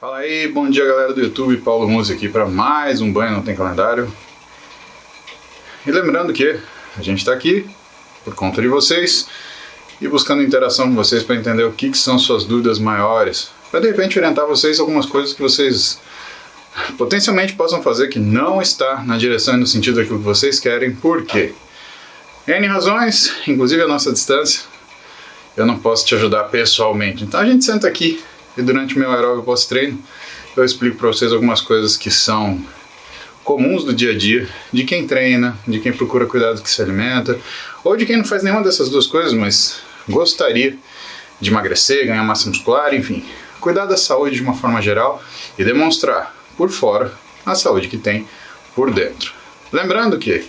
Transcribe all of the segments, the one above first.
Fala aí, bom dia galera do YouTube, Paulo Musi aqui para mais um Banho Não Tem Calendário. E lembrando que a gente está aqui por conta de vocês e buscando interação com vocês para entender o que são suas dúvidas maiores, para de repente orientar vocês algumas coisas que vocês potencialmente possam fazer que não está na direção e no sentido daquilo que vocês querem. Por quê? N razões, inclusive a nossa distância, eu não posso te ajudar pessoalmente. Então a gente senta aqui e durante o meu aeróbio pós-treino eu explico para vocês algumas coisas que são comuns do dia a dia, de quem treina, de quem procura cuidar do que se alimenta, ou de quem não faz nenhuma dessas duas coisas, mas gostaria de emagrecer, ganhar massa muscular, enfim, cuidar da saúde de uma forma geral e demonstrar por fora a saúde que tem por dentro. Lembrando que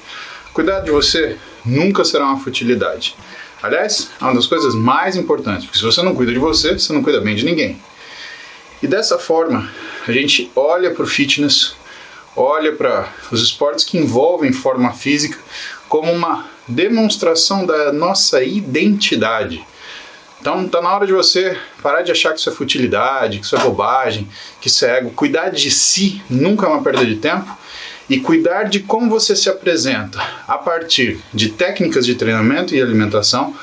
cuidar de você nunca será uma futilidade. Aliás, é uma das coisas mais importantes, porque se você não cuida de você, você não cuida bem de ninguém. E dessa forma, a gente olha para o fitness, olha para os esportes que envolvem forma física como uma demonstração da nossa identidade. Então tá na hora de você parar de achar que isso é futilidade, que isso é bobagem, que isso é ego. Cuidar de si nunca é uma perda de tempo. E cuidar de como você se apresenta a partir de técnicas de treinamento e alimentação,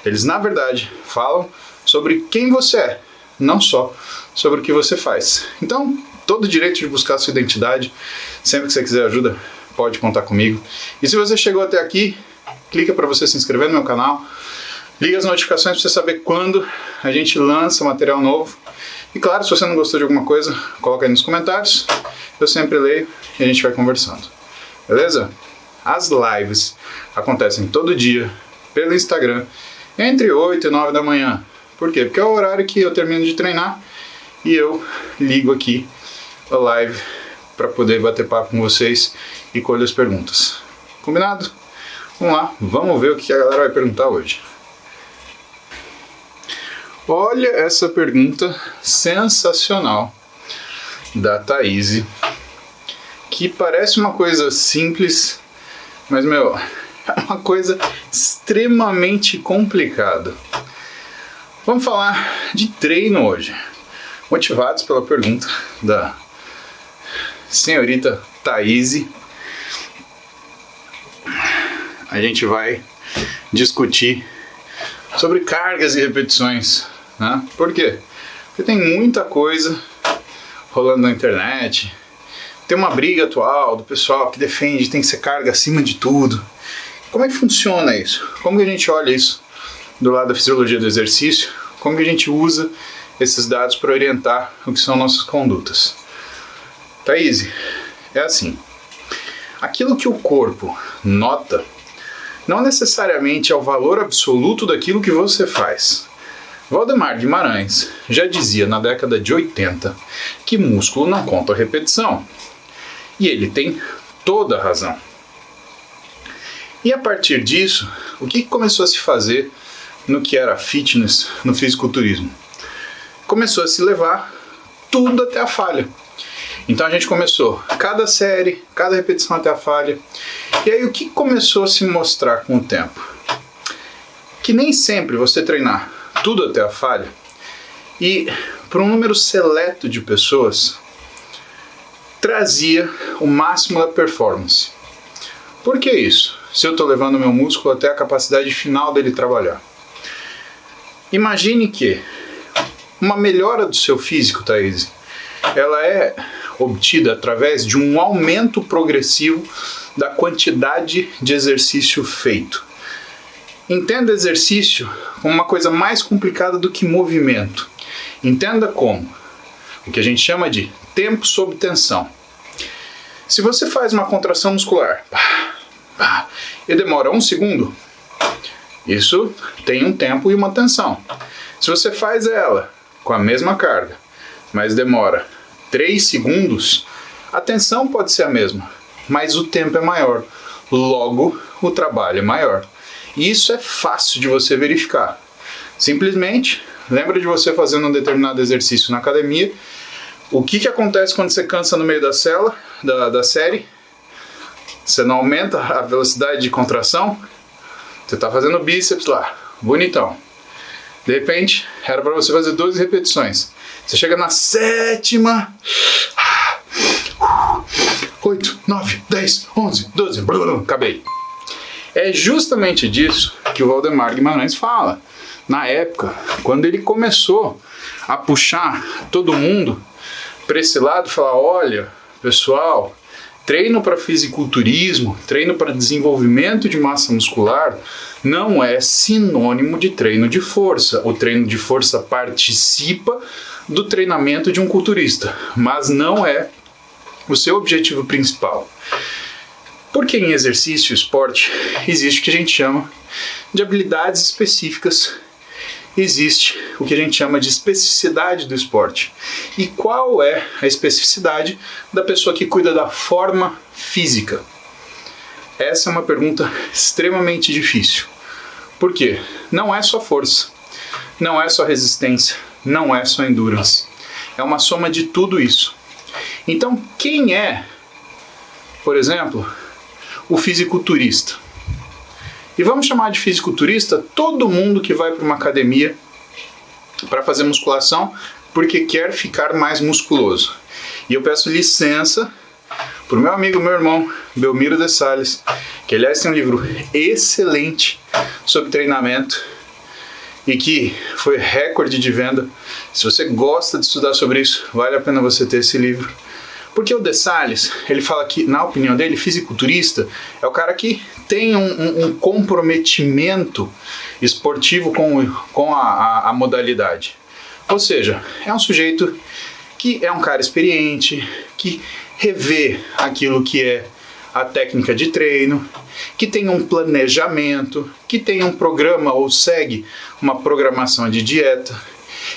eles na verdade falam sobre quem você é, não só sobre o que você faz. Então, todo o direito de buscar a sua identidade, sempre que você quiser ajuda, pode contar comigo. E se você chegou até aqui, clica para você se inscrever no meu canal, liga as notificações para você saber quando a gente lança material novo. E claro, se você não gostou de alguma coisa, coloca aí nos comentários, eu sempre leio e a gente vai conversando. Beleza? As lives acontecem todo dia pelo Instagram, entre 8 e 9 da manhã. Por quê? Porque é o horário que eu termino de treinar e eu ligo aqui a live para poder bater papo com vocês e colher as perguntas. Combinado? Vamos lá, vamos ver o que a galera vai perguntar hoje. Olha essa pergunta sensacional da Thaís, que parece uma coisa simples, mas, é uma coisa extremamente complicada. Vamos falar de treino hoje, motivados pela pergunta da senhorita Thaís. A gente vai discutir sobre cargas e repetições, né? Por quê? Porque tem muita coisa rolando na internet, tem uma briga atual do pessoal que defende que tem que ser carga acima de tudo. Como é que funciona isso? Como que a gente olha isso do lado da fisiologia do exercício? Como que a gente usa esses dados para orientar o que são nossas condutas? Thaís, é assim, aquilo que o corpo nota não necessariamente é o valor absoluto daquilo que você faz. Valdemar Guimarães já dizia na década de 80 que músculo não conta repetição. E ele tem toda a razão. E a partir disso, o que começou a se fazer no que era fitness, no fisiculturismo? Começou a se levar tudo até a falha. Então a gente começou cada série, cada repetição até a falha. E aí o que começou a se mostrar com o tempo? Que nem sempre você treinar tudo até a falha e para um número seleto de pessoas trazia o máximo da performance. Por que isso? Se eu estou levando meu músculo até a capacidade final dele trabalhar. Imagine que uma melhora do seu físico, Thaís, ela é obtida através de um aumento progressivo da quantidade de exercício feito. Entenda exercício como uma coisa mais complicada do que movimento. Entenda como o que a gente chama de tempo sob tensão. Se você faz uma contração muscular e demora 1 segundo, isso tem um tempo e uma tensão. Se você faz ela com a mesma carga, mas demora 3 segundos, a tensão pode ser a mesma, mas o tempo é maior. Logo, o trabalho é maior. E isso é fácil de você verificar. Simplesmente, lembra de você fazendo um determinado exercício na academia. O que acontece quando você cansa no meio da série? Você não aumenta a velocidade de contração? Você está fazendo bíceps lá, bonitão. De repente, era para você fazer 12 repetições. Você chega na 7ª, 8, 9, 10, 11, 12, acabei. É justamente disso que o Valdemar Guimarães fala. Na época, quando ele começou a puxar todo mundo para esse lado, falar, olha, pessoal, treino para fisiculturismo, treino para desenvolvimento de massa muscular não é sinônimo de treino de força. O treino de força participa do treinamento de um culturista, mas não é o seu objetivo principal. Porque em exercício e esporte existe o que a gente chama de habilidades específicas, existe o que a gente chama de especificidade do esporte. E qual é a especificidade da pessoa que cuida da forma física? Essa é uma pergunta extremamente difícil. Por quê? Não é só força, não é só resistência, não é só endurance. É uma soma de tudo isso. Então, quem é, por exemplo, o fisiculturista? E vamos chamar de fisiculturista todo mundo que vai para uma academia para fazer musculação porque quer ficar mais musculoso. E eu peço licença para o meu amigo, meu irmão, Belmiro de Sales, que aliás tem um livro excelente sobre treinamento e que foi recorde de venda. Se você gosta de estudar sobre isso, vale a pena você ter esse livro. Porque o de Sales, ele fala que, na opinião dele, fisiculturista é o cara que tem um comprometimento esportivo com a modalidade. Ou seja, é um sujeito que é um cara experiente, que revê aquilo que é a técnica de treino, que tem um planejamento, que tem um programa ou segue uma programação de dieta.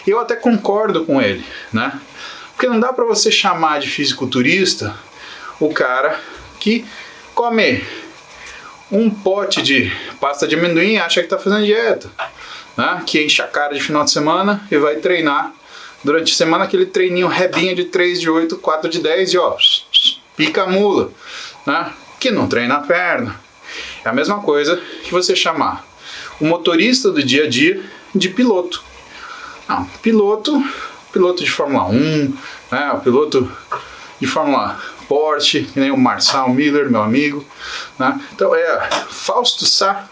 Eu até concordo com ele, né? Porque não dá para você chamar de fisiculturista o cara que come um pote de pasta de amendoim e acha que está fazendo dieta, né? Que enche a cara de final de semana e vai treinar durante a semana aquele treininho rebinha de 3 de 8, 4 de 10 e ó, pica a mula, né? Que não treina a perna. É a mesma coisa que você chamar o motorista do dia a dia de piloto. Não, piloto de Fórmula 1, né, o piloto de Fórmula Porsche, que nem o Marcel Miller, meu amigo, né? Então Fausto Sá,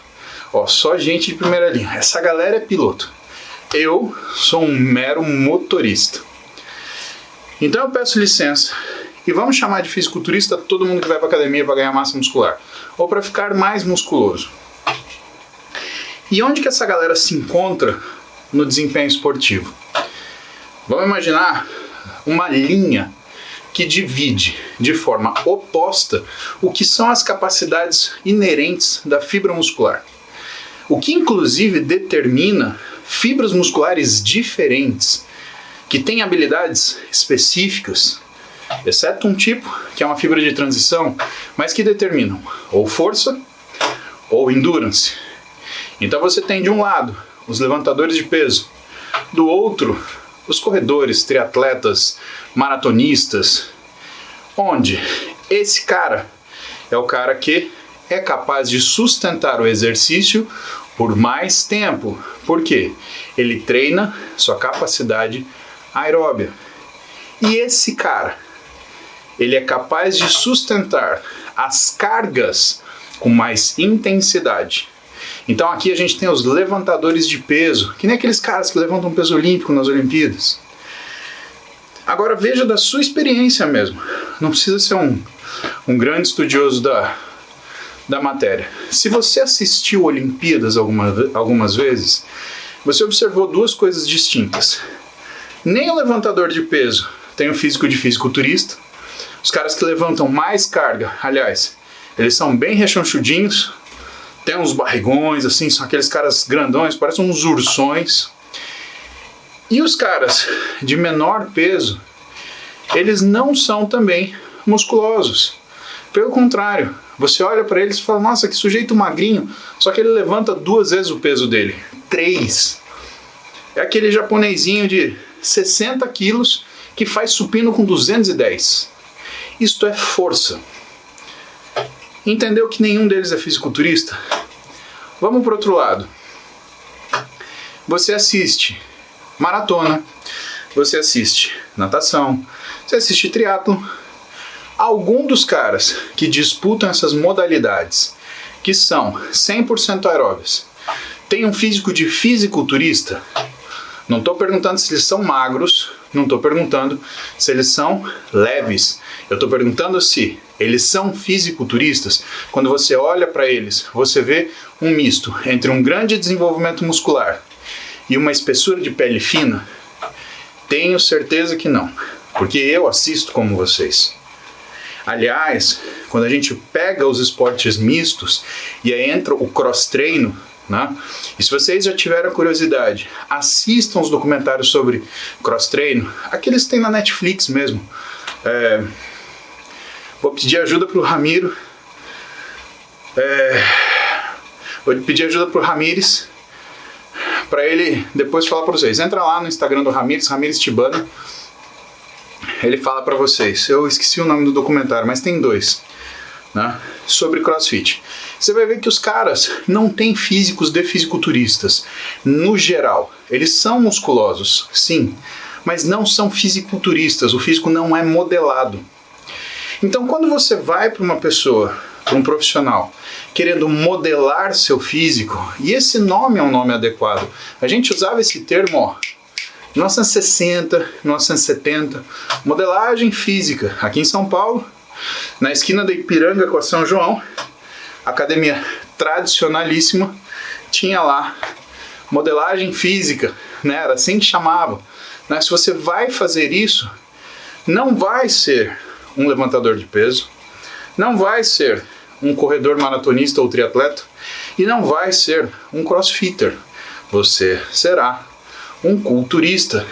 ó, só gente de primeira linha. Essa galera é piloto. Eu sou um mero motorista. Então eu peço licença e vamos chamar de fisiculturista todo mundo que vai para academia para ganhar massa muscular ou para ficar mais musculoso. E onde que essa galera se encontra no desempenho esportivo? Vamos imaginar uma linha que divide de forma oposta o que são as capacidades inerentes da fibra muscular. O que inclusive determina fibras musculares diferentes, que têm habilidades específicas, exceto um tipo, que é uma fibra de transição, mas que determinam ou força ou endurance. Então você tem de um lado os levantadores de peso, do outro os corredores, triatletas, maratonistas, onde esse cara é o cara que é capaz de sustentar o exercício por mais tempo. Por quê? Ele treina sua capacidade aeróbia. E esse cara, ele é capaz de sustentar as cargas com mais intensidade. Então aqui a gente tem os levantadores de peso, que nem aqueles caras que levantam peso olímpico nas Olimpíadas. Agora veja da sua experiência mesmo. Não precisa ser um grande estudioso da matéria. Se você assistiu Olimpíadas algumas vezes, você observou duas coisas distintas. Nem o levantador de peso tem o físico de fisiculturista. Os caras que levantam mais carga, aliás, eles são bem rechonchudinhos, tem uns barrigões, assim, são aqueles caras grandões, parecem uns ursões. E os caras de menor peso, eles não são também musculosos. Pelo contrário, você olha para eles e fala, nossa, que sujeito magrinho, só que ele levanta 2 vezes o peso dele, 3. É aquele japonesinho de 60 quilos que faz supino com 210. Isto é força. Entendeu que nenhum deles é fisiculturista? Vamos para o outro lado. Você assiste maratona, você assiste natação, você assiste triatlon. Algum dos caras que disputam essas modalidades, que são 100% aeróbias, tem um físico de fisiculturista? Não estou perguntando se eles são magros, não estou perguntando se eles são leves. Eu estou perguntando se eles são fisiculturistas. Quando você olha para eles, você vê um misto entre um grande desenvolvimento muscular e uma espessura de pele fina? Tenho certeza que não, porque eu assisto como vocês. Aliás, quando a gente pega os esportes mistos e aí entra o cross-treino, né? E se vocês já tiveram curiosidade, assistam os documentários sobre cross-treino, aqueles que tem na Netflix mesmo. Vou pedir ajuda pro Ramiro. Vou pedir ajuda pro Ramires, para ele depois falar para vocês. Entra lá no Instagram do Ramires Tibana. Ele fala para vocês. Eu esqueci o nome do documentário, mas tem 2, né, sobre CrossFit. Você vai ver que os caras não têm físicos de fisiculturistas. No geral, eles são musculosos, sim, mas não são fisiculturistas. O físico não é modelado. Então, quando você vai para uma pessoa, para um profissional, querendo modelar seu físico, e esse nome é um nome adequado. A gente usava esse termo, ó, 1960, 1970, modelagem física, aqui em São Paulo, na esquina da Ipiranga com a São João, academia tradicionalíssima, tinha lá modelagem física, né? Era assim que chamava. Né? Se você vai fazer isso, não vai ser um levantador de peso, não vai ser um corredor maratonista ou triatleta, e não vai ser um crossfitter. Você será um culturista.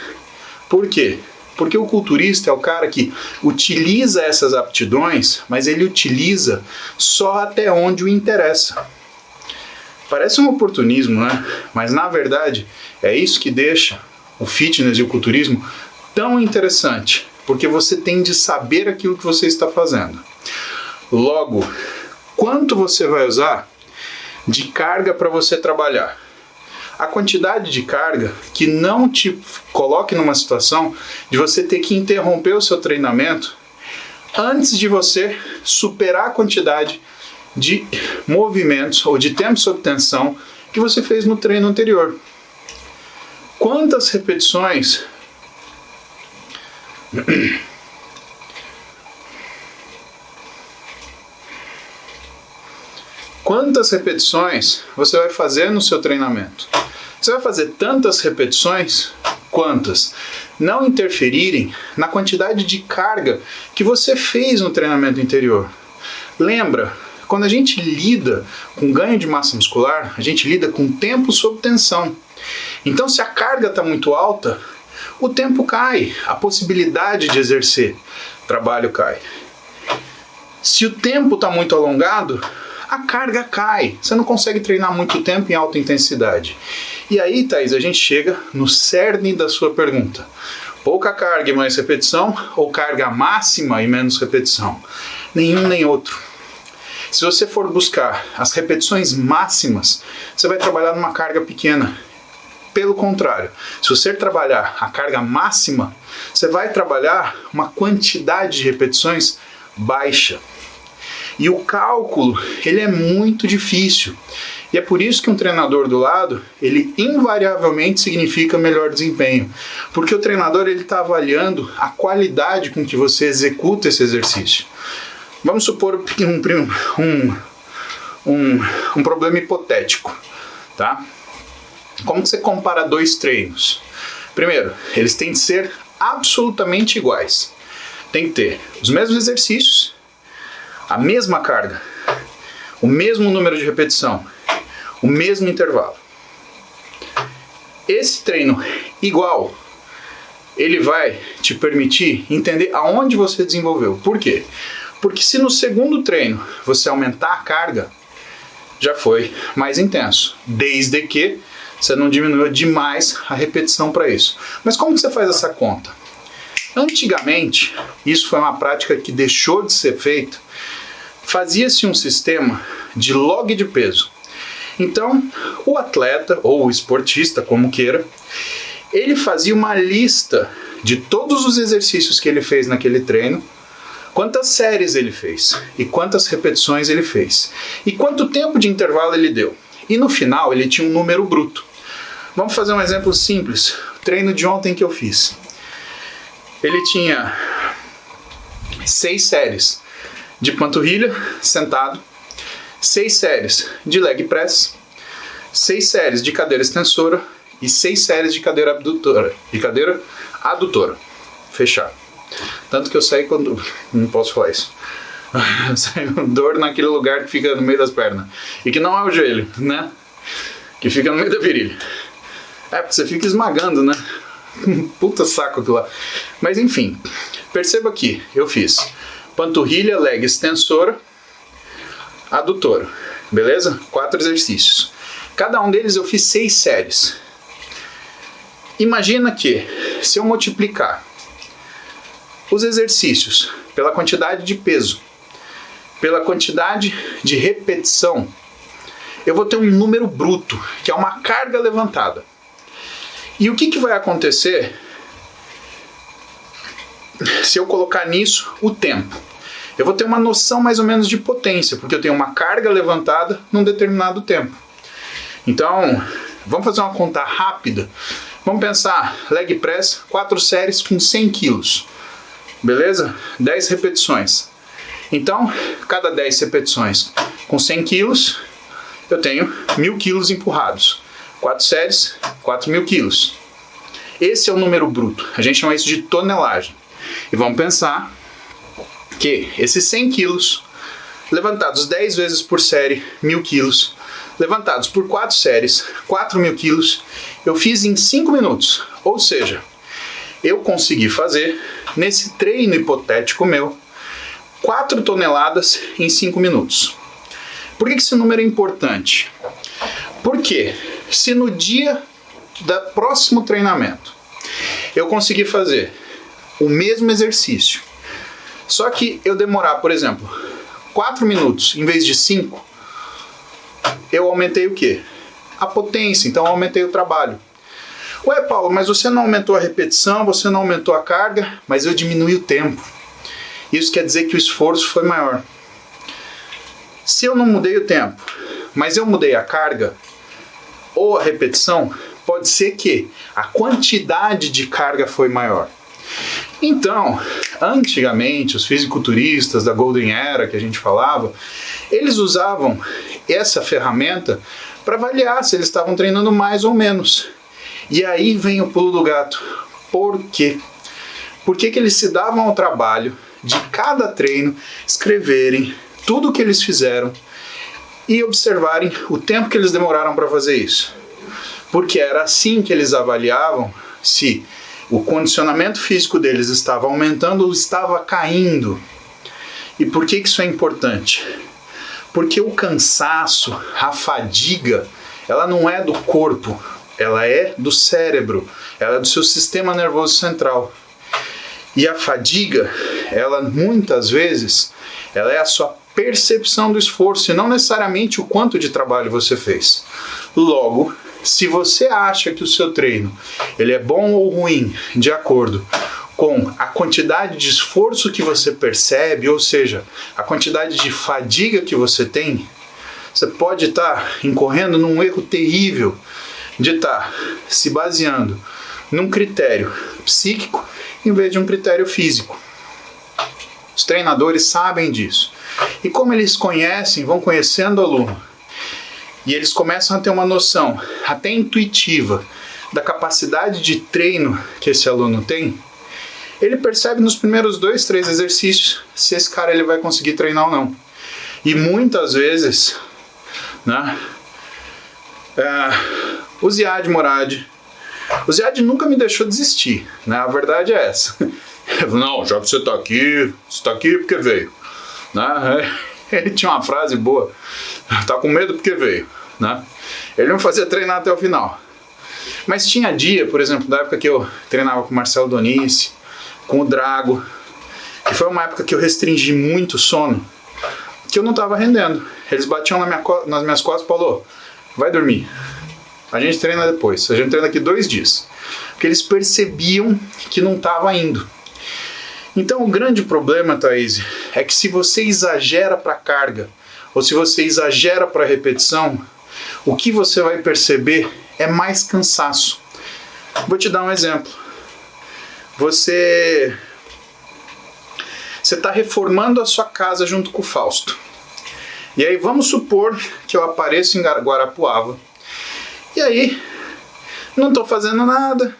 Por quê? Porque o culturista é o cara que utiliza essas aptidões, mas ele utiliza só até onde o interessa. Parece um oportunismo, né? Mas na verdade é isso que deixa o fitness e o culturismo tão interessante, porque você tem de saber aquilo que você está fazendo. Logo, quanto você vai usar de carga para você trabalhar? A quantidade de carga que não te coloque numa situação de você ter que interromper o seu treinamento antes de você superar a quantidade de movimentos ou de tempo sob tensão que você fez no treino anterior. Quantas repetições você vai fazer no seu treinamento? Você vai fazer tantas repetições quantas não interferirem na quantidade de carga que você fez no treinamento anterior. Lembra, quando a gente lida com ganho de massa muscular, a gente lida com tempo sob tensão. Então, se a carga está muito alta, o tempo cai, a possibilidade de exercer trabalho cai. Se o tempo está muito alongado, a carga cai. Você não consegue treinar muito tempo em alta intensidade. E aí, Thaís, a gente chega no cerne da sua pergunta. Pouca carga e mais repetição ou carga máxima e menos repetição? Nenhum nem outro. Se você for buscar as repetições máximas, você vai trabalhar numa carga pequena. Pelo contrário, se você trabalhar a carga máxima, você vai trabalhar uma quantidade de repetições baixa. E o cálculo, ele é muito difícil. E é por isso que um treinador do lado, ele invariavelmente significa melhor desempenho. Porque o treinador está avaliando a qualidade com que você executa esse exercício. Vamos supor um problema hipotético, tá? Como que você compara 2 treinos? Primeiro, eles têm de ser absolutamente iguais. Tem que ter os mesmos exercícios, a mesma carga, o mesmo número de repetição, o mesmo intervalo. Esse treino igual, ele vai te permitir entender aonde você desenvolveu. Por quê? Porque se no segundo treino você aumentar a carga, já foi mais intenso, desde que você não diminuiu demais a repetição para isso. Mas como que você faz essa conta? Antigamente, isso foi uma prática que deixou de ser feita, fazia-se um sistema de log de peso. Então, o atleta, ou o esportista, como queira, ele fazia uma lista de todos os exercícios que ele fez naquele treino, quantas séries ele fez, e quantas repetições ele fez, e quanto tempo de intervalo ele deu. E no final ele tinha um número bruto. Vamos fazer um exemplo simples. O treino de ontem que eu fiz. Ele tinha 6 séries de panturrilha sentado, 6 séries de leg press, 6 séries de cadeira extensora e 6 séries de cadeira abdutora. E cadeira adutora. Fechar. Tanto que eu saí quando... Não posso falar isso. Saiu dor naquele lugar que fica no meio das pernas. E que não é o joelho, né? Que fica no meio da virilha. É, porque você fica esmagando, né? Puta saco aquilo lá. Mas enfim, perceba aqui, eu fiz panturrilha, leg extensora, adutora. Beleza? 4 exercícios. Cada um deles eu fiz 6 séries. Imagina que, se eu multiplicar os exercícios pela quantidade de peso, pela quantidade de repetição, eu vou ter um número bruto, que é uma carga levantada. E o que vai acontecer se eu colocar nisso o tempo? Eu vou ter uma noção mais ou menos de potência, porque eu tenho uma carga levantada num determinado tempo. Então, vamos fazer uma conta rápida. Vamos pensar, leg press, 4 séries com 100 quilos. Beleza? 10 repetições. Então, cada 10 repetições com 100 quilos, eu tenho 1.000 quilos empurrados. 4 séries, 4.000 quilos. Esse é o número bruto. A gente chama isso de tonelagem. E vamos pensar que esses 100 quilos, levantados 10 vezes por série, 1.000 quilos, levantados por 4 séries, 4.000 quilos, eu fiz em 5 minutos. Ou seja, eu consegui fazer, nesse treino hipotético meu, 4 toneladas em 5 minutos. Por que esse número é importante? Porque se no dia do próximo treinamento eu conseguir fazer o mesmo exercício, só que eu demorar, por exemplo, 4 minutos em vez de 5, eu aumentei o quê? A potência, então eu aumentei o trabalho. Ué, Paulo, mas você não aumentou a repetição, você não aumentou a carga, mas eu diminui o tempo. Isso quer dizer que o esforço foi maior. Se eu não mudei o tempo, mas eu mudei a carga ou a repetição, pode ser que a quantidade de carga foi maior. Então, antigamente, os fisiculturistas da Golden Era, que a gente falava, eles usavam essa ferramenta para avaliar se eles estavam treinando mais ou menos. E aí vem o pulo do gato. Por quê? Por que eles se davam ao trabalho de cada treino escreverem tudo o que eles fizeram e observarem o tempo que eles demoraram para fazer isso? Porque era assim que eles avaliavam se o condicionamento físico deles estava aumentando ou estava caindo. E por que isso é importante? Porque o cansaço, a fadiga, ela não é do corpo, ela é do cérebro, ela é do seu sistema nervoso central. E a fadiga, ela muitas vezes, ela é a sua percepção do esforço e não necessariamente o quanto de trabalho você fez. Logo, se você acha que o seu treino ele é bom ou ruim de acordo com a quantidade de esforço que você percebe, ou seja, a quantidade de fadiga que você tem, você pode estar incorrendo num erro terrível de estar se baseando num critério psíquico em vez de um critério físico. Os treinadores sabem disso. E como eles conhecem, vão conhecendo o aluno, e eles começam a ter uma noção, até intuitiva, da capacidade de treino que esse aluno tem, ele percebe nos primeiros 2, 3 exercícios se esse cara ele vai conseguir treinar ou não. E muitas vezes, né, o Ziad Morad, o Ziad nunca me deixou desistir, né? A verdade é essa. Não, já que você está aqui porque veio. Né? Ele tinha uma frase boa, tá com medo porque veio. Né? Ele não fazia treinar até o final. Mas tinha dia, por exemplo, da época que eu treinava com o Marcelo Donice, com o Drago, que foi uma época que eu restringi muito o sono, que eu não estava rendendo. Eles batiam nas minhas costas e falaram, vai dormir. a gente treina depois, a gente treina daqui 2 dias. Porque eles percebiam que não estava indo. Então o grande problema, Thaís, é que se você exagera para a carga, ou se você exagera para a repetição, o que você vai perceber é mais cansaço. Vou te dar um exemplo. Você está reformando a sua casa junto com o Fausto. E aí vamos supor que eu apareço em Guarapuava. E aí, não estou fazendo nada.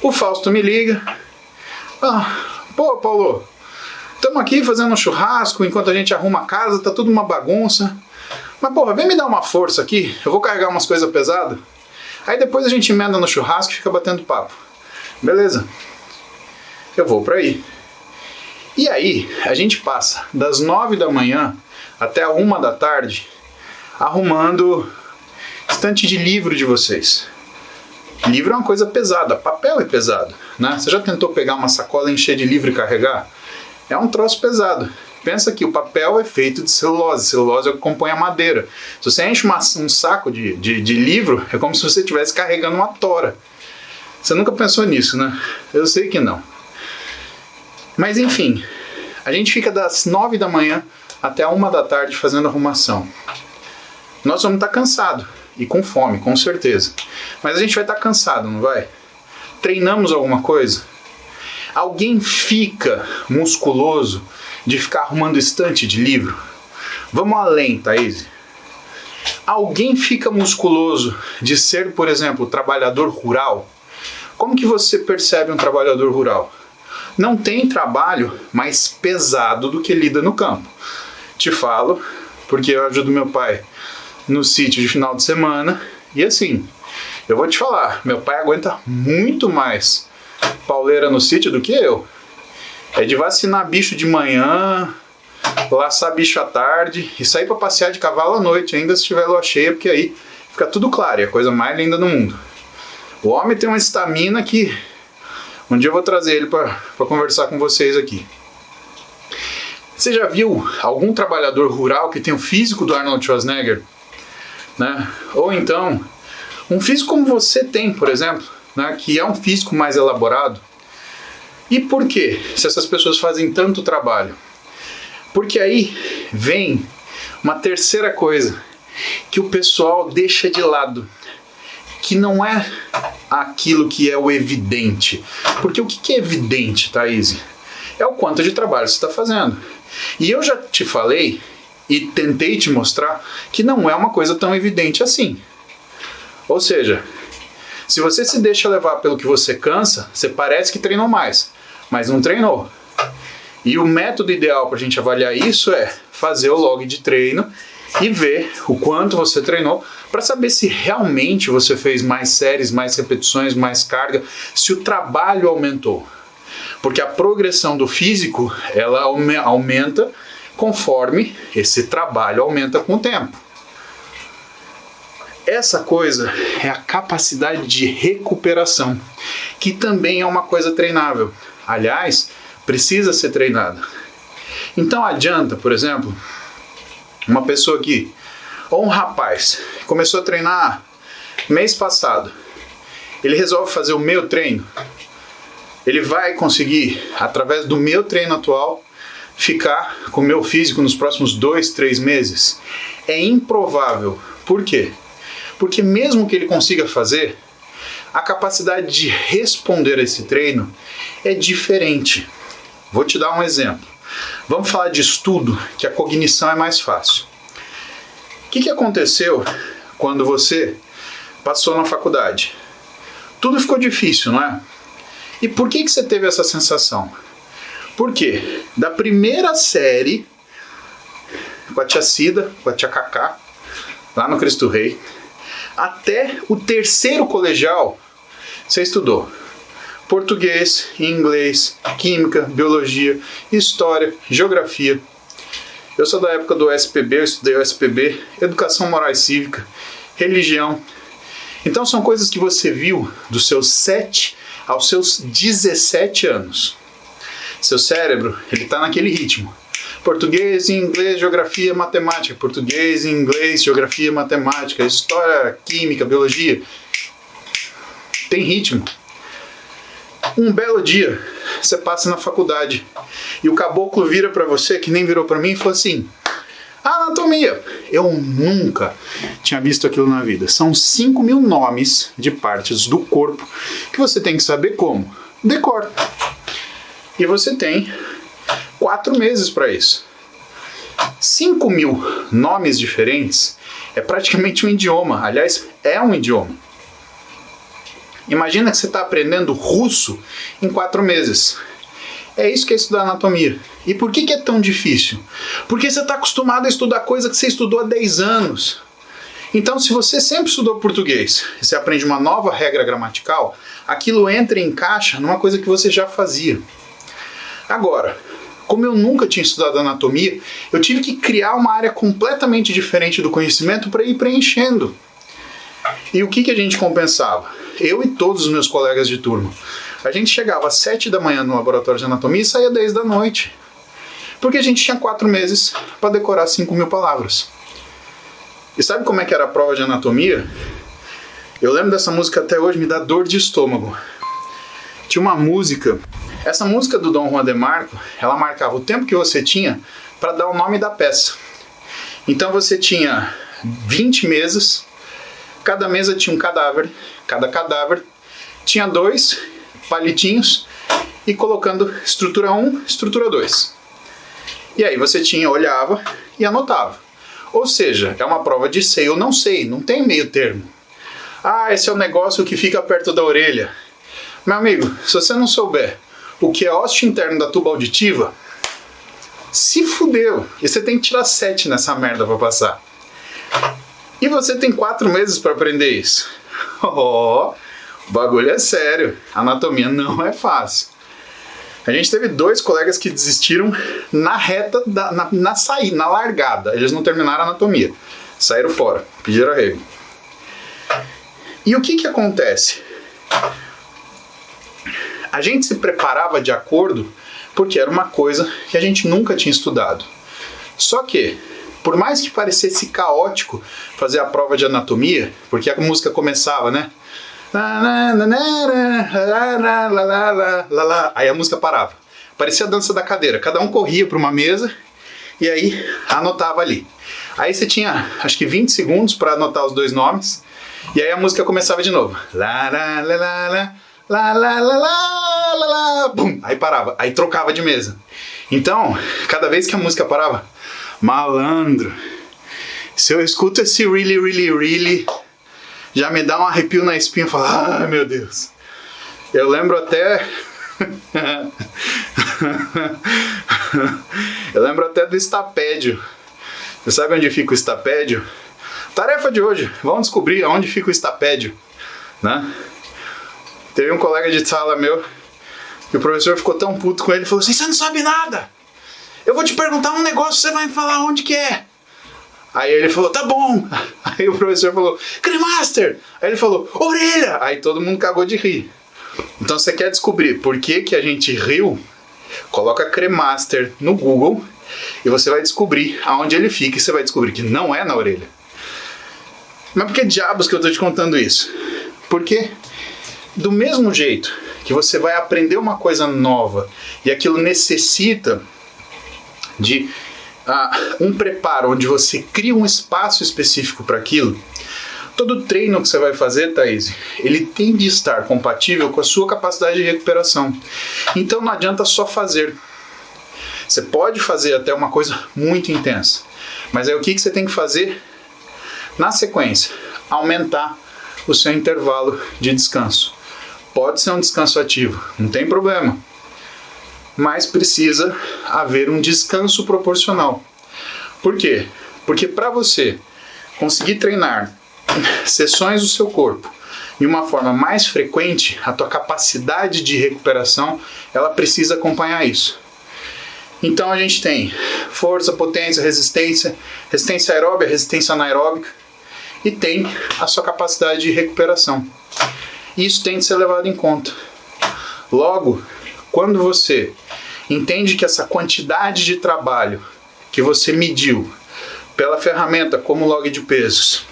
O Fausto me liga. Pô, Paulo, estamos aqui fazendo um churrasco enquanto a gente arruma a casa, tá tudo uma bagunça. Mas porra, vem me dar uma força aqui, eu vou carregar umas coisas pesadas. Aí depois a gente emenda no churrasco e fica batendo papo. Beleza? Eu vou pra aí. E aí, a gente passa das 9 da manhã até a 1 da tarde arrumando estante de livro de vocês. Livro é uma coisa pesada, papel é pesado, né? Você já tentou pegar uma sacola, encher de livro e carregar? É um troço pesado. Pensa que o papel é feito de celulose, celulose compõe a madeira. Se você enche um saco de livro, é como se você estivesse carregando uma tora. Você nunca pensou nisso, né? Eu sei que não. Mas enfim, a gente fica das 9 da manhã até a 1 da tarde fazendo arrumação. Nós vamos estar cansados e com fome, com certeza. Mas a gente vai estar cansado, não vai? Treinamos alguma coisa? Alguém fica musculoso de ficar arrumando estante de livro? Vamos além, Thaís. Alguém fica musculoso de ser, por exemplo, trabalhador rural? Como que você percebe um trabalhador rural? Não tem trabalho mais pesado do que lida no campo. Te falo, porque eu ajudo meu pai no sítio de final de semana, e assim, eu vou te falar, meu pai aguenta muito mais pauleira no sítio do que eu. É de vacinar bicho de manhã, laçar bicho à tarde e sair para passear de cavalo à noite, ainda se tiver lua cheia, porque aí fica tudo claro, é a coisa mais linda do mundo. O homem tem uma estamina que um dia eu vou trazer ele para conversar com vocês aqui. Você já viu algum trabalhador rural que tem o físico do Arnold Schwarzenegger? Né? Ou então, um físico como você tem, por exemplo, né? Que é um físico mais elaborado. E por quê? Se essas pessoas fazem tanto trabalho? Porque aí vem uma terceira coisa que o pessoal deixa de lado, que não é aquilo que é o evidente. Porque o que é evidente, Thaís? É o quanto de trabalho você está fazendo. E eu já te falei e tentei te mostrar que não é uma coisa tão evidente assim. Ou seja, se você se deixa levar pelo que você cansa, você parece que treinou mais, mas não treinou. E o método ideal para a gente avaliar isso é fazer o log de treino e ver o quanto você treinou para saber se realmente você fez mais séries, mais repetições, mais carga, se o trabalho aumentou. Porque a progressão do físico, ela aumenta conforme esse trabalho aumenta com o tempo. Essa coisa é a capacidade de recuperação, que também é uma coisa treinável. Aliás, precisa ser treinada. Então adianta, por exemplo, uma pessoa que, ou um rapaz, começou a treinar mês passado, ele resolve fazer o meu treino, ele vai conseguir, através do meu treino atual, ficar com o meu físico nos próximos 2, 3 meses? É improvável. Por quê? Porque mesmo que ele consiga fazer, a capacidade de responder a esse treino é diferente. Vou te dar um exemplo. Vamos falar de estudo, que a cognição é mais fácil. O que aconteceu quando você passou na faculdade? Tudo ficou difícil, não é? E por que você teve essa sensação? Porque da primeira série, com a tia Cida, com a tia Cacá, lá no Cristo Rei, até o terceiro colegial, você estudou português, inglês, química, biologia, história, geografia. Eu sou da época do SPB, eu estudei o SPB, educação moral e cívica, religião. Então são coisas que você viu dos seus 7 aos seus 17 anos. Seu cérebro, ele está naquele ritmo. português, inglês, geografia, matemática, português, inglês, geografia, matemática, história, química, biologia. Tem ritmo. Um belo dia, você passa na faculdade e o caboclo vira para você, que nem virou para mim, e falou assim: anatomia. Eu nunca tinha visto aquilo na vida. São 5.000 nomes de partes do corpo que você tem que saber como. Decora. E você tem 4 meses para isso. 5.000 nomes diferentes é praticamente um idioma. Aliás, é um idioma. Imagina que você está aprendendo russo em 4 meses. É isso que é estudar anatomia. E por que é tão difícil? Porque você está acostumado a estudar coisa que você estudou há 10 anos. Então, se você sempre estudou português e você aprende uma nova regra gramatical, aquilo entra e encaixa numa coisa que você já fazia. Agora, como eu nunca tinha estudado anatomia, eu tive que criar uma área completamente diferente do conhecimento para ir preenchendo. E o que a gente compensava? Eu e todos os meus colegas de turma. A gente chegava às 7 da manhã no laboratório de anatomia e saía às 10 da noite. Porque a gente tinha 4 meses para decorar 5.000 palavras. E sabe como é que era a prova de anatomia? Eu lembro dessa música até hoje, me dá dor de estômago. Tinha uma música, essa música do Dom Juan de Marco, ela marcava o tempo que você tinha para dar o nome da peça. Então você tinha 20 mesas, cada mesa tinha um cadáver, cada cadáver tinha 2 palitinhos e colocando estrutura 1, estrutura 2. E aí você olhava e anotava. Ou seja, é uma prova de sei ou não sei, não tem meio termo. Ah, esse é o negócio que fica perto da orelha. Meu amigo, se você não souber o que é ósseo interno da tuba auditiva, se fudeu. E você tem que tirar 7 nessa merda pra passar. E você tem 4 meses pra aprender isso. Oh, o bagulho é sério. Anatomia não é fácil. A gente teve 2 colegas que desistiram na reta, na saída, na largada. Eles não terminaram a anatomia. Saíram fora, pediram arrego. E o que acontece? A gente se preparava de acordo porque era uma coisa que a gente nunca tinha estudado. Só que, por mais que parecesse caótico fazer a prova de anatomia, porque a música começava, né? Aí a música parava. Parecia a dança da cadeira. Cada um corria para uma mesa e aí anotava ali. Aí você tinha, acho que 20 segundos para anotar os 2 nomes. E aí a música começava de novo. Bum, aí parava. Aí trocava de mesa. Então, cada vez que a música parava, malandro, se eu escuto esse really, really, really, já me dá um arrepio na espinha e falo, ah, meu Deus. Eu lembro até... eu lembro até do estapédio. Você sabe onde fica o estapédio? Tarefa de hoje, vamos descobrir onde fica o estapédio, né? Teve um colega de sala meu que o professor ficou tão puto com ele, falou assim, você não sabe nada. Eu vou te perguntar um negócio, você vai me falar onde que é. Aí ele falou, tá bom. Aí o professor falou, Cremaster. Aí ele falou, orelha. Aí todo mundo cagou de rir. Então você quer descobrir por que a gente riu? Coloca Cremaster no Google e você vai descobrir aonde ele fica e você vai descobrir que não é na orelha. Mas por que diabos que eu tô te contando isso? Porque do mesmo jeito que você vai aprender uma coisa nova e aquilo necessita de um preparo onde você cria um espaço específico para aquilo, todo treino que você vai fazer, Thaís, ele tem de estar compatível com a sua capacidade de recuperação. Então não adianta só fazer. Você pode fazer até uma coisa muito intensa, mas aí o que você tem que fazer? Na sequência, aumentar o seu intervalo de descanso. Pode ser um descanso ativo, não tem problema. Mas precisa haver um descanso proporcional. Por quê? Porque para você conseguir treinar seções do seu corpo de uma forma mais frequente, a tua capacidade de recuperação, ela precisa acompanhar isso. Então a gente tem força, potência, resistência aeróbica, resistência anaeróbica e tem a sua capacidade de recuperação. Isso tem de ser levado em conta. Logo, quando você entende que essa quantidade de trabalho que você mediu pela ferramenta como log de pesos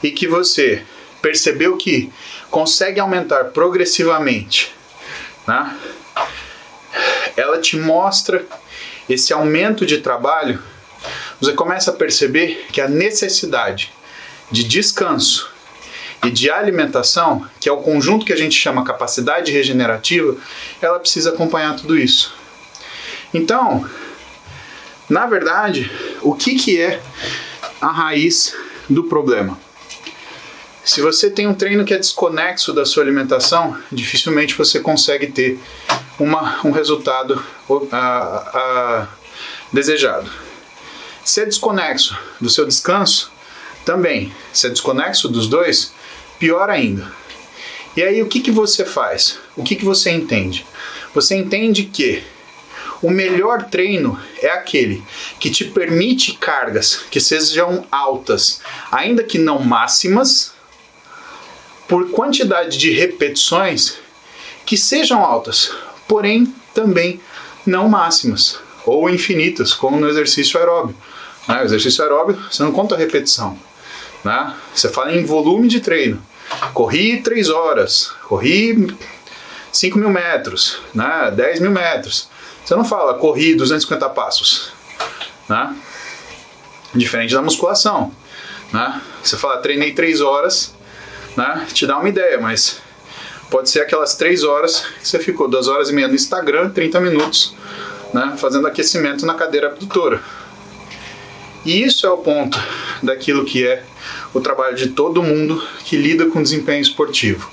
e que você percebeu que consegue aumentar progressivamente, né? Ela te mostra esse aumento de trabalho. Você começa a perceber que a necessidade de descanso e de alimentação, que é o conjunto que a gente chama capacidade regenerativa, ela precisa acompanhar tudo isso. Então, na verdade, o que é a raiz do problema? Se você tem um treino que é desconexo da sua alimentação, dificilmente você consegue ter um resultado desejado. Se é desconexo do seu descanso, também. Se é desconexo dos dois, pior ainda. E aí o que você faz? O que você entende? Você entende que o melhor treino é aquele que te permite cargas que sejam altas, ainda que não máximas, por quantidade de repetições que sejam altas, porém também não máximas ou infinitas, como no exercício aeróbio. O exercício aeróbio, você não conta a repetição, né? Você fala em volume de treino. Corri 3 horas, corri 5.000 metros, né? 10.000 metros. Você não fala corri 250 passos, né? Diferente da musculação, né? Você fala treinei 3 horas, né? Te dá uma ideia, mas pode ser aquelas 3 horas que você ficou 2 horas e meia no Instagram, 30 minutos, né? Fazendo aquecimento na cadeira abdutora. E isso é o ponto daquilo que é o trabalho de todo mundo que lida com desempenho esportivo.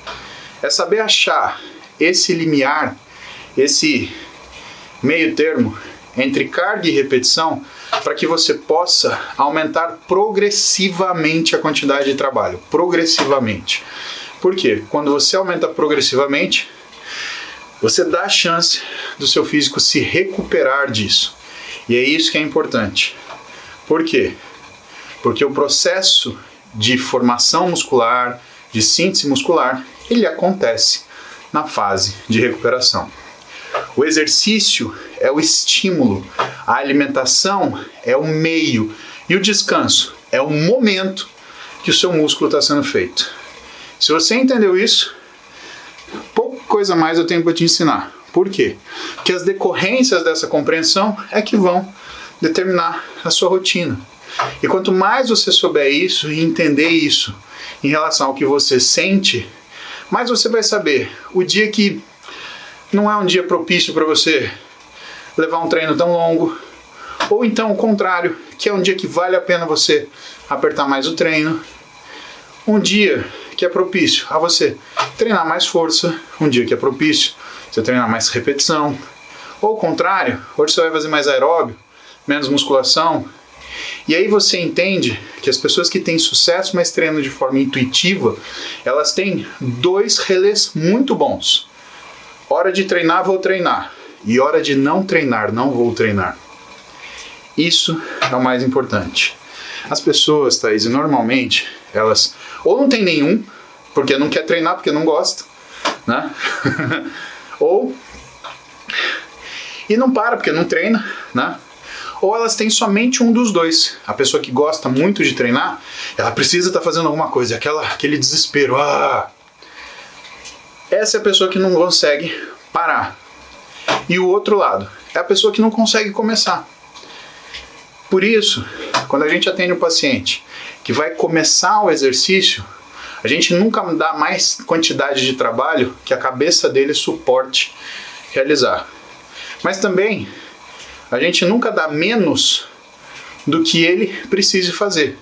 É saber achar esse limiar, esse meio termo entre carga e repetição para que você possa aumentar progressivamente a quantidade de trabalho. Progressivamente. Por quê? Quando você aumenta progressivamente, você dá a chance do seu físico se recuperar disso. E é isso que é importante. Por quê? Porque o processo de formação muscular, de síntese muscular, ele acontece na fase de recuperação. O exercício é o estímulo, a alimentação é o meio e o descanso é o momento que o seu músculo está sendo feito. Se você entendeu isso, pouca coisa mais eu tenho para te ensinar. Por quê? Porque as decorrências dessa compreensão é que vão determinar a sua rotina. E quanto mais você souber isso e entender isso em relação ao que você sente, mais você vai saber o dia que não é um dia propício para você levar um treino tão longo, ou então o contrário, que é um dia que vale a pena você apertar mais o treino, um dia que é propício a você treinar mais força, um dia que é propício você treinar mais repetição, ou o contrário, hoje você vai fazer mais aeróbio, menos musculação. E aí você entende que as pessoas que têm sucesso, mas treinam de forma intuitiva, elas têm 2 relés muito bons. Hora de treinar, vou treinar. E hora de não treinar, não vou treinar. Isso é o mais importante. As pessoas, Thaís, normalmente, elas ou não tem nenhum, porque não quer treinar, porque não gosta, né? Ou e não para, porque não treina, né? Ou elas têm somente um dos dois. A pessoa que gosta muito de treinar, ela precisa estar fazendo alguma coisa, aquele desespero. Essa é a pessoa que não consegue parar. E o outro lado é a pessoa que não consegue começar. Por isso, quando a gente atende um paciente que vai começar o exercício, a gente nunca dá mais quantidade de trabalho que a cabeça dele suporte realizar. Mas também a gente nunca dá menos do que ele precise fazer.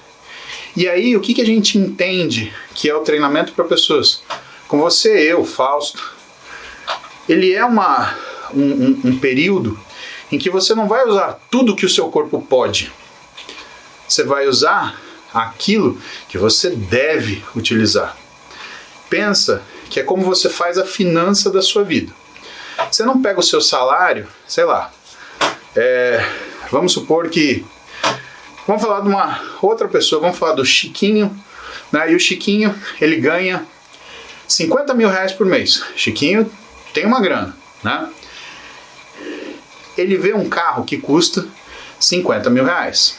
E aí, o que a gente entende que é o treinamento para pessoas como você, eu, Fausto? Ele é um período em que você não vai usar tudo que o seu corpo pode. Você vai usar aquilo que você deve utilizar. Pensa que é como você faz a finança da sua vida. Você não pega o seu salário, sei lá, vamos supor que... Vamos falar de uma outra pessoa, vamos falar do Chiquinho, né? E o Chiquinho, ele ganha 50 mil reais por mês. Chiquinho tem uma grana, né? Ele vê um carro que custa 50 mil reais.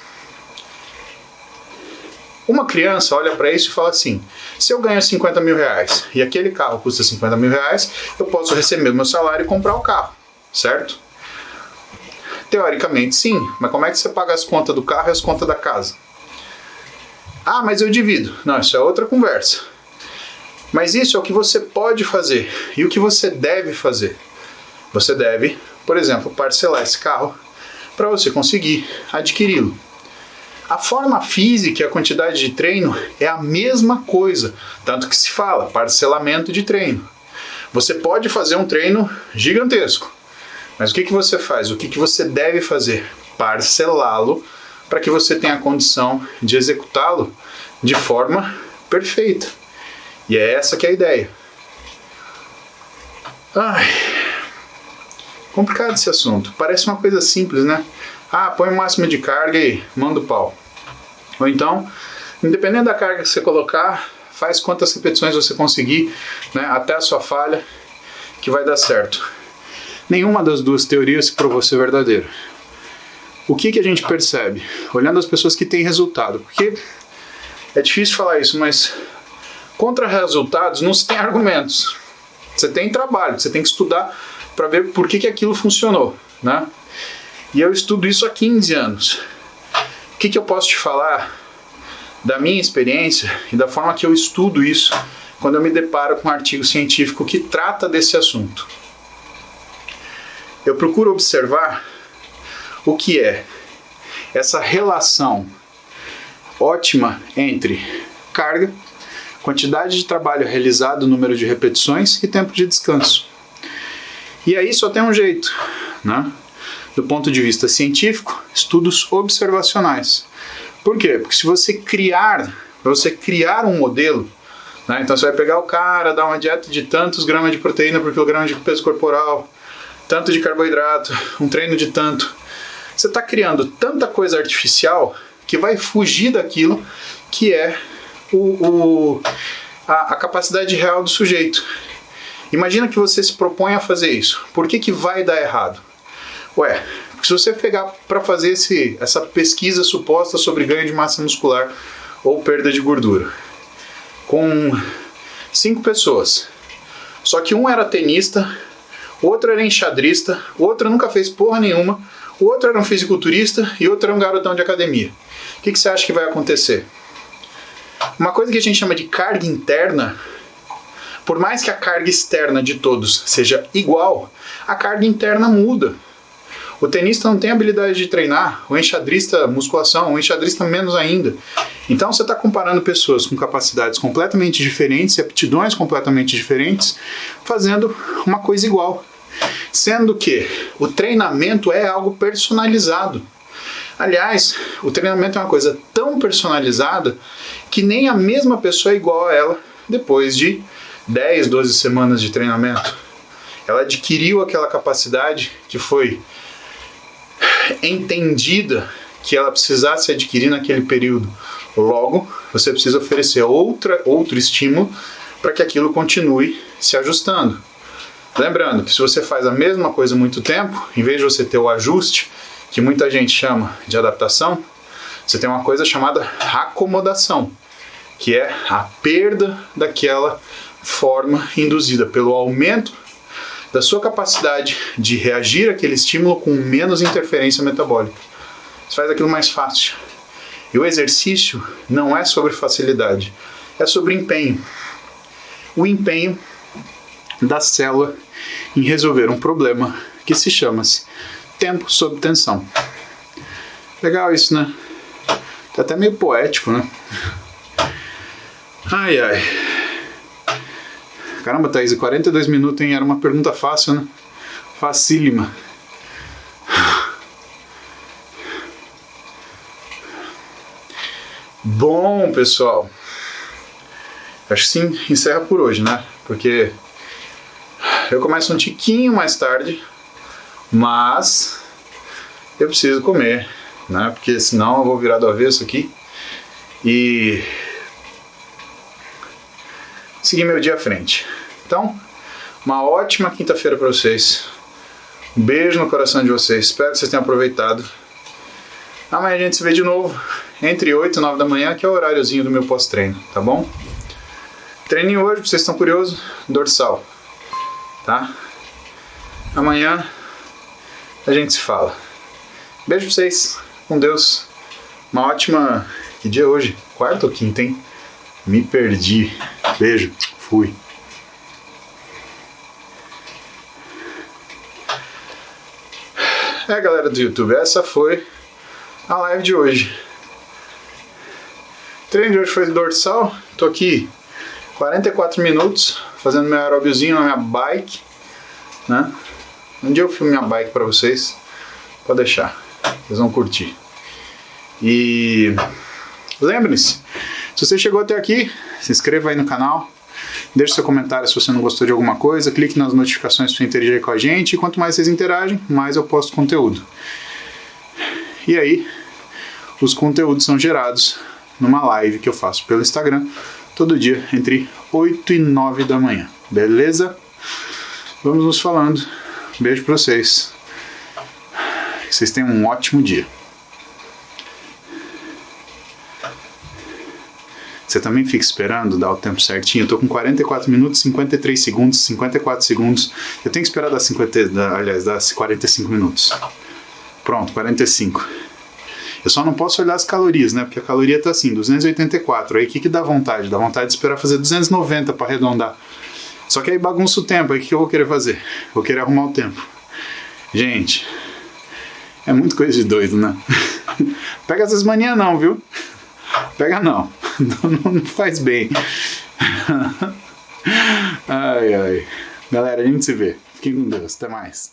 Uma criança olha para isso e fala assim, se eu ganho 50 mil reais e aquele carro custa 50 mil reais, eu posso receber meu salário e comprar o carro, certo? Teoricamente sim, mas como é que você paga as contas do carro e as contas da casa? Ah, mas eu divido. Não, isso é outra conversa. Mas isso é o que você pode fazer e o que você deve fazer. Você deve, por exemplo, parcelar esse carro para você conseguir adquiri-lo. A forma física e a quantidade de treino é a mesma coisa, tanto que se fala parcelamento de treino. Você pode fazer um treino gigantesco, mas o que você faz? O que você deve fazer? Parcelá-lo para que você tenha a condição de executá-lo de forma perfeita. E é essa que é a ideia. Ai, complicado esse assunto. Parece uma coisa simples, né? Ah, põe o máximo de carga e manda o pau. Ou então, independente da carga que você colocar, faz quantas repetições você conseguir, né, até a sua falha, que vai dar certo. Nenhuma das duas teorias se provou ser verdadeira. O que a gente percebe? Olhando as pessoas que têm resultado. Porque é difícil falar isso, mas contra resultados não se tem argumentos. Você tem trabalho, você tem que estudar para ver por que aquilo funcionou, né? E eu estudo isso há 15 anos. O que eu posso te falar da minha experiência e da forma que eu estudo isso quando eu me deparo com um artigo científico que trata desse assunto? Eu procuro observar o que é essa relação ótima entre carga, quantidade de trabalho realizado, número de repetições e tempo de descanso. E aí só tem um jeito, né? Do ponto de vista científico, estudos observacionais. Por quê? Porque se você criar um modelo, né, então você vai pegar o cara, dar uma dieta de tantos gramas de proteína por quilograma de peso corporal, tanto de carboidrato, um treino de tanto. Você está criando tanta coisa artificial que vai fugir daquilo que é a capacidade real do sujeito. Imagina que você se propõe a fazer isso. Por que vai dar errado? Ué, porque se você pegar para fazer essa pesquisa suposta sobre ganho de massa muscular ou perda de gordura, com 5 pessoas, só que um era tenista, outro era enxadrista, outro nunca fez porra nenhuma, o outro era um fisiculturista e outro era um garotão de academia. O que você acha que vai acontecer? Uma coisa que a gente chama de carga interna, por mais que a carga externa de todos seja igual, a carga interna muda. O tenista não tem habilidade de treinar, o enxadrista musculação, o enxadrista menos ainda. Então você está comparando pessoas com capacidades completamente diferentes e aptidões completamente diferentes, fazendo uma coisa igual. Sendo que o treinamento é algo personalizado. Aliás, o treinamento é uma coisa tão personalizada que nem a mesma pessoa é igual a ela depois de 10, 12 semanas de treinamento. Ela adquiriu aquela capacidade que foi entendida que ela precisasse adquirir naquele período. Logo, você precisa oferecer outro estímulo para que aquilo continue se ajustando. Lembrando que se você faz a mesma coisa há muito tempo, em vez de você ter o ajuste, que muita gente chama de adaptação, você tem uma coisa chamada acomodação, que é a perda daquela forma induzida pelo aumento da sua capacidade de reagir àquele estímulo com menos interferência metabólica. Isso faz aquilo mais fácil. E o exercício não é sobre facilidade, é sobre empenho. O empenho da célula em resolver um problema que se chama-se tempo sob tensão. Legal isso, né? Tá até meio poético, né? Ai, ai. Caramba, Thaís, 42 minutos, hein? Era uma pergunta fácil, né? Facílima. Bom, pessoal. Acho que sim, encerra por hoje, né? Porque eu começo um tiquinho mais tarde, mas eu preciso comer, né? Porque senão eu vou virar do avesso aqui e seguir meu dia à frente. Então, uma ótima quinta-feira para vocês. Um beijo no coração de vocês. Espero que vocês tenham aproveitado. Amanhã a gente se vê de novo, entre 8 e 9 da manhã, que é o horáriozinho do meu pós-treino, tá bom? Treininho hoje, vocês estão curiosos, dorsal, tá? Amanhã a gente se fala. Beijo pra vocês, com Deus. Uma ótima... Que dia é hoje? Quarta ou quinta, hein? Me perdi. Beijo, fui. Galera do YouTube, essa foi a live de hoje. O treino de hoje foi dorsal. Tô aqui 44 minutos fazendo meu aeróbiozinho na minha bike, né? Um dia eu filmo minha bike pra vocês. Pode deixar, vocês vão curtir. E lembre-se, se você chegou até aqui, se inscreva aí no canal. Deixe seu comentário se você não gostou de alguma coisa, clique nas notificações para interagir com a gente, e quanto mais vocês interagem, mais eu posto conteúdo. E aí, os conteúdos são gerados numa live que eu faço pelo Instagram, todo dia, entre 8 e 9 da manhã, beleza? Vamos nos falando. Beijo para vocês. Que vocês tenham um ótimo dia. Você também fica esperando dar o tempo certinho. Eu tô com 44 minutos, 53 segundos, 54 segundos. Eu tenho que esperar dar 45 minutos. Pronto, 45. Eu só não posso olhar as calorias, né? Porque a caloria tá assim, 284. Aí o que dá vontade? Dá vontade de esperar fazer 290 para arredondar. Só que aí bagunça o tempo. Aí o que eu vou querer fazer? Vou querer arrumar o tempo. Gente, é muito coisa de doido, né? Pega essas manias não, viu? Pega não. Não faz bem. Ai, ai. Galera, a gente se vê. Fiquem com Deus. Até mais.